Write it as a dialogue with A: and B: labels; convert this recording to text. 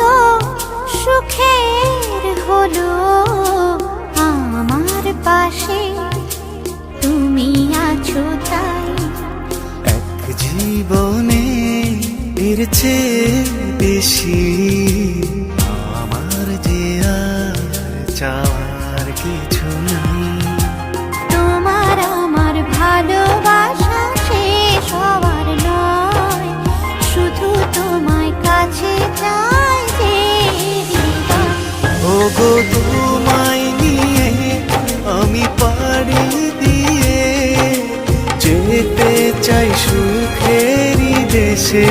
A: তো সুখের হলো আমার পাশে তুমি আছো তাই।
B: এক জীবনে এর চেয়ে বেশি আমার যে আর চাওয়ার কিছু নাই।
A: তোমার আমার ভালোবাসা শেষ হওয়ার নয়, শুধু তোমায় কাছে চাই যে হৃদয়।
B: ওগো তোমায় নিয়ে আমি পাড়ি দিয়ে যেতে চাই সুখেরই দেশে।